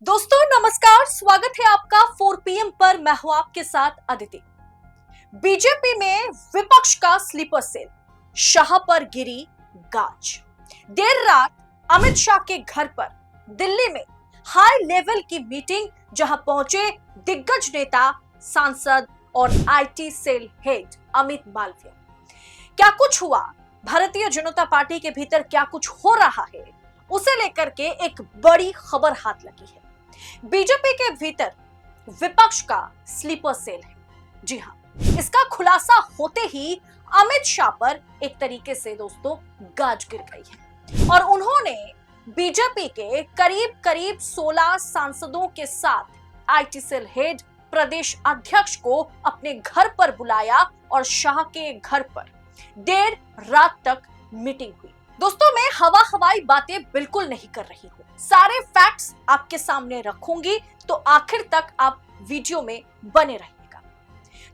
दोस्तों नमस्कार, स्वागत है आपका 4 PM पर। मैं हूं आपके साथ अदिति। बीजेपी में विपक्ष का स्लीपर सेल, शाह पर गिरी गाज। देर रात अमित शाह के घर पर दिल्ली में हाई लेवल की मीटिंग, जहां पहुंचे दिग्गज नेता, सांसद और IT cell head Amit Malviya. क्या कुछ हुआ, भारतीय जनता पार्टी के भीतर क्या कुछ हो रहा है, उसे लेकर के एक बड़ी खबर हाथ लगी है। बीजेपी के भीतर विपक्ष का स्लीपर सेल है। जी हां, इसका खुलासा होते ही अमित शाह पर एक तरीके से दोस्तों गाज गिर गई है और उन्होंने बीजेपी के करीब करीब 16 सांसदों के साथ आईटी सेल हेड प्रदेश अध्यक्ष को अपने घर पर बुलाया और शाह के घर पर देर रात तक मीटिंग हुई। दोस्तों, मैं हवाई बातें बिल्कुल नहीं कर रही हूं, सारे फैक्ट्स आपके सामने रखूंगी, तो आखिर तक आप वीडियो में बने रहिएगा।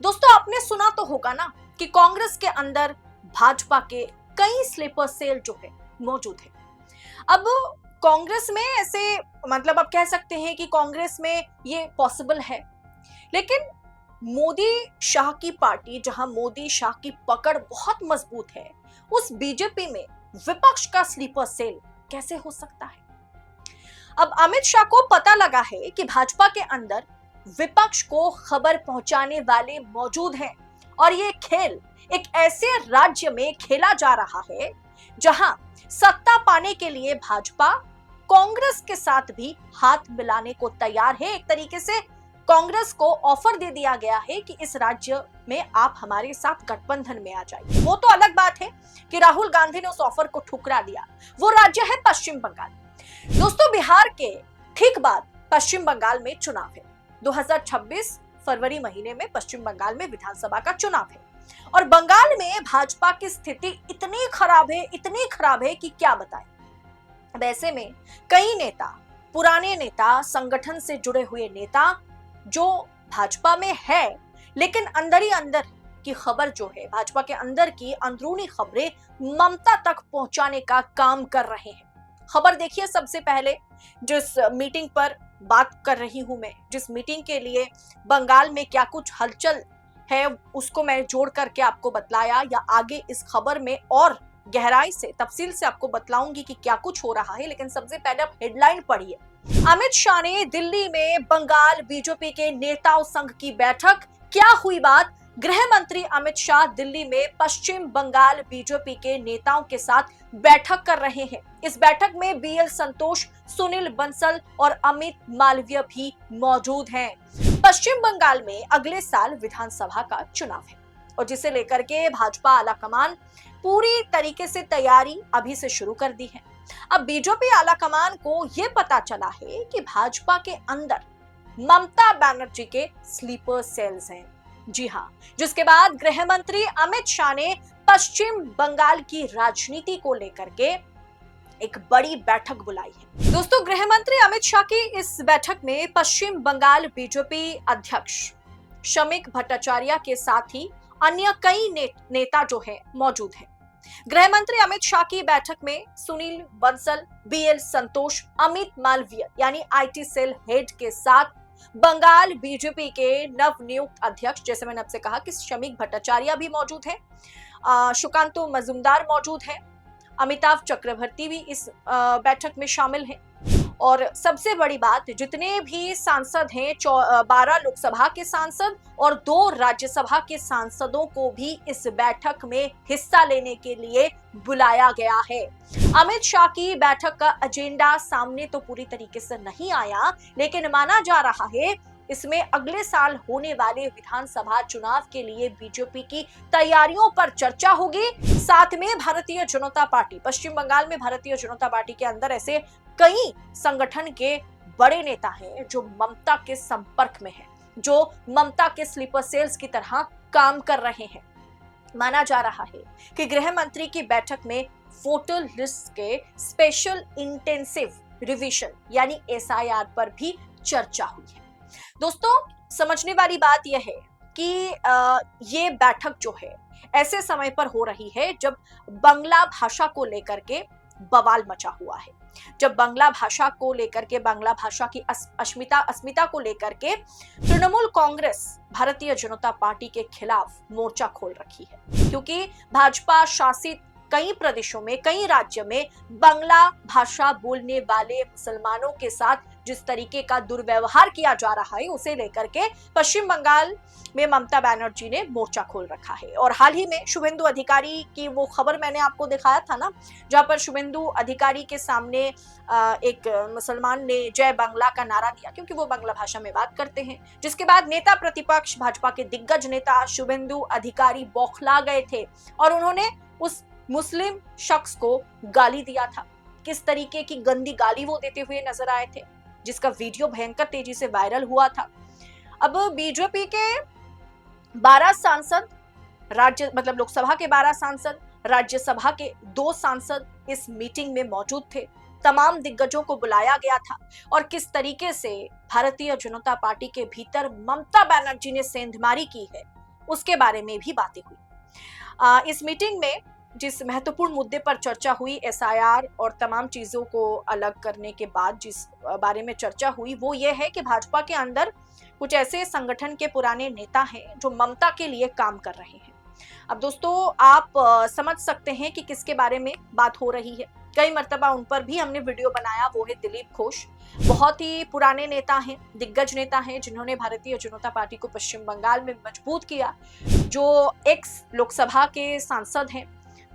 दोस्तों, आपने सुना तो होगा ना कि कांग्रेस के अंदर भाजपा के कई स्लीपर सेल जो है मौजूद है। अब कांग्रेस में ऐसे मतलब आप कह सकते हैं कि कांग्रेस में ये पॉसिबल है, लेकिन मोदी शाह की पार्टी, जहां मोदी शाह की पकड़ बहुत मजबूत है, उस बीजेपी में विपक्ष का स्लीपर सेल कैसे हो सकता है। अब अमित शाह को पता लगा है कि भाजपा के अंदर विपक्ष को खबर पहुंचाने वाले मौजूद हैं और ये खेल एक ऐसे राज्य में खेला जा रहा है जहां सत्ता पाने के लिए भाजपा कांग्रेस के साथ भी हाथ मिलाने को तैयार है। एक तरीके से कांग्रेस को ऑफर दे दिया गया है कि इस राज्य में आप हमारे साथ गठबंधन में आ जाइए। वो तो अलग बात है कि राहुल गांधी ने उस ऑफर को ठुकरा दिया। वो राज्य है पश्चिम बंगाल। दोस्तों, बिहार के ठीक बाद पश्चिम बंगाल में चुनाव है। 2026 फरवरी महीने में पश्चिम बंगाल में विधानसभा का चुनाव है और बंगाल में भाजपा की स्थिति इतनी खराब है कि क्या बताएं। अब ऐसे में कई नेता, पुराने नेता, संगठन से जुड़े हुए नेता जो भाजपा में है, लेकिन अंदर ही अंदर की खबर जो है, भाजपा के अंदर की अंदरूनी खबरें ममता तक पहुंचाने का काम कर रहे हैं। खबर देखिए, सबसे पहले जिस मीटिंग पर बात कर रही हूं मैं, जिस मीटिंग के लिए बंगाल में क्या कुछ हलचल है, उसको मैं जोड़ करके आपको बतलाया, या आगे इस खबर में और गहराई से, तफसील से आपको बतलाऊंगी कि क्या कुछ हो रहा है। लेकिन सबसे पहले आप हेडलाइन पढ़िए। अमित शाह ने दिल्ली में बंगाल बीजेपी के नेताओं संघ की बैठक। क्या हुई बात? गृह मंत्री अमित शाह दिल्ली में पश्चिम बंगाल बीजेपी के नेताओं के साथ बैठक कर रहे हैं। इस बैठक में BL संतोष, सुनील बंसल और अमित मालवीय भी मौजूद हैं। पश्चिम बंगाल में अगले साल विधानसभा का चुनाव है और जिसे लेकर के भाजपा आलाकमान पूरी तरीके से तैयारी अभी से शुरू कर दी है। अब बीजेपी आलाकमान को यह पता चला है कि भाजपा के अंदर ममता बनर्जी के स्लीपर सेल्स हैं। जी हाँ, जिसके बाद गृह मंत्री अमित शाह ने पश्चिम बंगाल की राजनीति को लेकर के एक बड़ी बैठक बुलाई है। दोस्तों, गृह मंत्री अमित शाह की इस बैठक में पश्चिम बंगाल बीजेपी अध्यक्ष शमीक भट्टाचार्य के साथ ही अन्य कई नेता जो है मौजूद हैं। गृह मंत्री अमित शाह की बैठक में सुनील बंसल, BL संतोष, अमित मालवीय यानी आईटी सेल हेड के साथ बंगाल बीजेपी के नवनियुक्त अध्यक्ष, जैसे मैंने आपसे कहा कि शमीक भट्टाचार्य भी मौजूद है, सुकांतु मजुमदार मौजूद है, अमिताभ चक्रवर्ती भी इस बैठक में शामिल हैं। और सबसे बड़ी बात, जितने भी सांसद हैं, 12 लोकसभा के सांसद और 2 राज्यसभा के सांसदों को भी इस बैठक में हिस्सा लेने के लिए बुलाया गया है। अमित शाह की बैठक का एजेंडा सामने तो पूरी तरीके से नहीं आया, लेकिन माना जा रहा है इसमें अगले साल होने वाले विधानसभा चुनाव के लिए बीजेपी की तैयारियों पर चर्चा होगी। साथ में भारतीय जनता पार्टी, पश्चिम बंगाल में भारतीय जनता पार्टी के अंदर ऐसे कई संगठन के बड़े नेता हैं जो ममता के संपर्क में हैं, जो ममता के स्लीपर सेल्स की तरह काम कर रहे हैं। माना जा रहा है कि गृह मंत्री की बैठक में वोटर लिस्ट के स्पेशल इंटेंसिव रिवीजन यानी SIR पर भी चर्चा हुई है। दोस्तों, समझने वाली बात यह है कि ये बैठक जो है ऐसे समय पर हो रही है जब बंगला भाषा को लेकर के बवाल मचा हुआ है। जब बांग्ला भाषा को लेकर के, बांग्ला भाषा की अस्मिता को लेकर के तृणमूल कांग्रेस भारतीय जनता पार्टी के खिलाफ मोर्चा खोल रखी है, क्योंकि भाजपा शासित कई प्रदेशों में, कई राज्यों में बांग्ला भाषा बोलने वाले मुसलमानों के साथ जिस तरीके का दुर्व्यवहार किया जा रहा है, उसे लेकर के पश्चिम बंगाल में ममता बनर्जी ने मोर्चा खोल रखा है। और हाल ही में शुभेंदु अधिकारी की वो खबर मैंने आपको दिखाया था ना, जहां पर शुभेंदु अधिकारी के सामने एक मुसलमान ने जय बांग्ला का नारा दिया, क्योंकि वो बांग्ला भाषा में बात करते हैं, जिसके बाद नेता प्रतिपक्ष भाजपा के दिग्गज नेता शुभेंदु अधिकारी बौखला गए थे और उन्होंने उस मुस्लिम शख्स को गाली दिया था। किस तरीके की गंदी गाली वो देते हुए नजर आए थे, जिसका वीडियो भयंकर तेजी से वायरल हुआ था। अब बीजेपी के 12 सांसद, लोकसभा के 12 सांसद, राज्यसभा के 2 सांसद इस मीटिंग में मौजूद थे। तमाम दिग्गजों को बुलाया गया था और किस तरीके से भारतीय जनता पार्टी के भीतर ममता बनर्जी ने सेंधमारी की है, उसके बारे में भी बातें हुई। इस मीटिंग में जिस महत्वपूर्ण मुद्दे पर चर्चा हुई, एसआईआर और तमाम चीजों को अलग करने के बाद जिस बारे में चर्चा हुई, वो ये है कि भाजपा के अंदर कुछ ऐसे संगठन के पुराने नेता हैं जो ममता के लिए काम कर रहे हैं। अब दोस्तों, आप समझ सकते हैं कि किसके बारे में बात हो रही है। कई मर्तबा उन पर भी हमने वीडियो बनाया, वो है दिलीप घोष। बहुत ही पुराने नेता हैं, दिग्गज नेता हैं, जिन्होंने भारतीय जनता पार्टी को पश्चिम बंगाल में मजबूत किया, जो एक्स लोकसभा के सांसद हैं,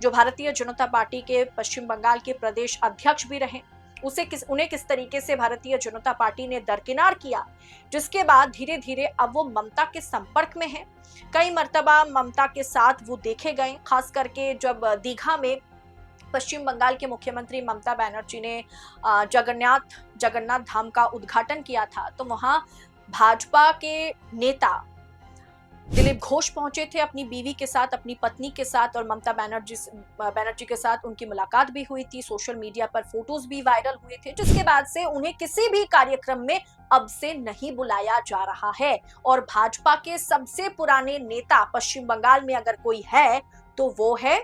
जो भारतीय जनता पार्टी के पश्चिम बंगाल के प्रदेश अध्यक्ष भी रहे। उन्हें किस तरीके से भारतीय जनता पार्टी ने दरकिनार किया, जिसके बाद धीरे धीरे अब वो ममता के संपर्क में है। कई मर्तबा ममता के साथ वो देखे गए, खास करके जब दीघा में पश्चिम बंगाल के मुख्यमंत्री ममता बनर्जी ने जगन्नाथ धाम का उद्घाटन किया था, तो वहां भाजपा के नेता दिलीप घोष पहुंचे थे अपनी बीवी के साथ, अपनी पत्नी के साथ, और ममता बनर्जी के साथ उनकी मुलाकात भी हुई थी। सोशल मीडिया पर फोटोज भी वायरल हुए थे, जिसके बाद से उन्हें किसी भी कार्यक्रम में अब से नहीं बुलाया जा रहा है। और भाजपा के सबसे पुराने नेता पश्चिम बंगाल में अगर कोई है तो वो है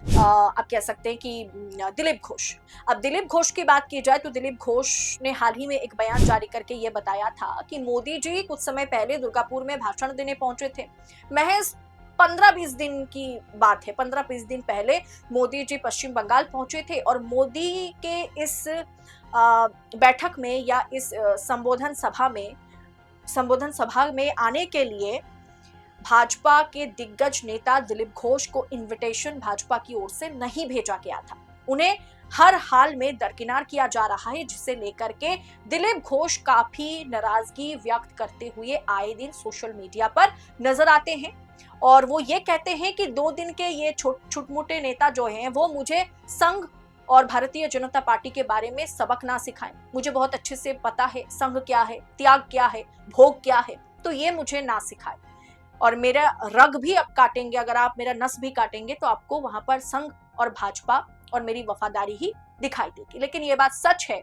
आप कह सकते हैं कि दिलीप घोष। अब दिलीप घोष की बात की जाए तो दिलीप घोष ने हाल ही में एक बयान जारी करके ये बताया था कि मोदी जी कुछ समय पहले दुर्गापुर में भाषण देने पहुंचे थे। महज 15-20 दिन की बात है, 15-20 दिन पहले मोदी जी पश्चिम बंगाल पहुंचे थे और मोदी के इस बैठक में या इस संबोधन सभा में आने के लिए भाजपा के दिग्गज नेता दिलीप घोष को इनविटेशन भाजपा की ओर से नहीं भेजा गया था। उन्हें हर हाल में दरकिनार किया जा रहा है, जिसे लेकर के दिलीप घोष काफी नाराजगी व्यक्त करते हुए आए दिन सोशल मीडिया पर नजर आते हैं। और वो ये कहते हैं कि 2 दिन के ये छोटे-मोटे नेता जो हैं वो मुझे संघ और भारतीय जनता पार्टी के बारे में सबक ना सिखाएं। मुझे बहुत अच्छे से पता है संघ क्या है, त्याग क्या है, भोग क्या है, तो ये मुझे ना सिखाए। और मेरा रग भी अब काटेंगे, अगर आप मेरा नस भी काटेंगे तो आपको वहां पर संघ और भाजपा और मेरी वफादारी ही दिखाई देगी। लेकिन ये बात सच है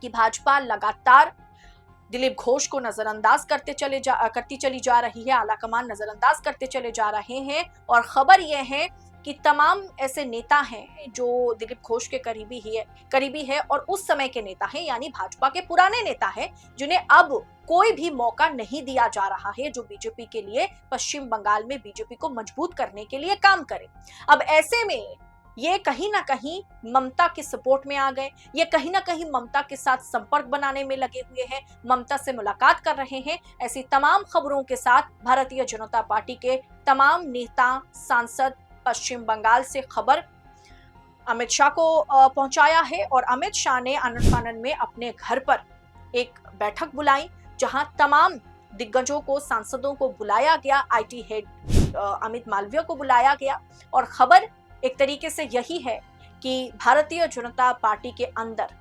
कि भाजपा लगातार दिलीप घोष को नजरअंदाज करती चली जा रही है, आलाकमान नजरअंदाज करते चले जा रहे हैं। और खबर यह है कि तमाम ऐसे नेता हैं जो दिलीप घोष के करीबी है और उस समय के नेता हैं, यानी भाजपा के पुराने नेता हैं, जिन्हें अब कोई भी मौका नहीं दिया जा रहा है जो बीजेपी के लिए, पश्चिम बंगाल में बीजेपी को मजबूत करने के लिए काम करे। अब ऐसे में ये कहीं ना कहीं ममता के सपोर्ट में आ गए, ये कहीं ना कहीं ममता के साथ संपर्क बनाने में लगे हुए हैं, ममता से मुलाकात कर रहे हैं। ऐसी तमाम खबरों के साथ भारतीय जनता पार्टी के तमाम नेता, सांसद पश्चिम बंगाल से खबर अमित शाह को पहुंचाया है और अमित शाह ने आनंद फानन में अपने घर पर एक बैठक बुलाई, जहां तमाम दिग्गजों को, सांसदों को बुलाया गया, आईटी हेड अमित मालवीय को बुलाया गया। और खबर एक तरीके से यही है कि भारतीय जनता पार्टी के अंदर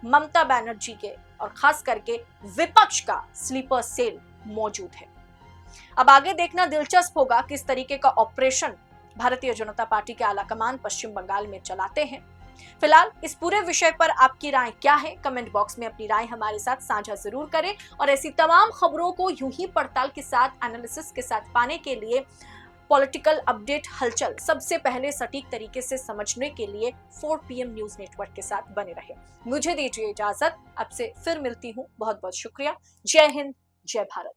ममता बनर्जी के और खास करके विपक्ष का स्लीपर सेल मौजूद है। अब आगे देखना दिलचस्प होगा किस तरीके का ऑपरेशन भारतीय जनता पार्टी के आलाकमान पश्चिम बंगाल में चलाते हैं। फिलहाल इस पूरे विषय पर आपकी राय क्या है? कमेंट बॉक्स में अपनी राय हमारे साथ साझा जरूर करें और ऐसी तमाम खबरों को यूं ही पड़ताल के साथ, एनालिसिस के साथ पाने के लिए पॉलिटिकल अपडेट, हलचल सबसे पहले सटीक तरीके से समझने के लिए 4 PM न्यूज नेटवर्क के साथ बने रहे। मुझे दीजिए इजाजत, अब से फिर मिलती हूँ। बहुत बहुत शुक्रिया। जय हिंद, जय भारत।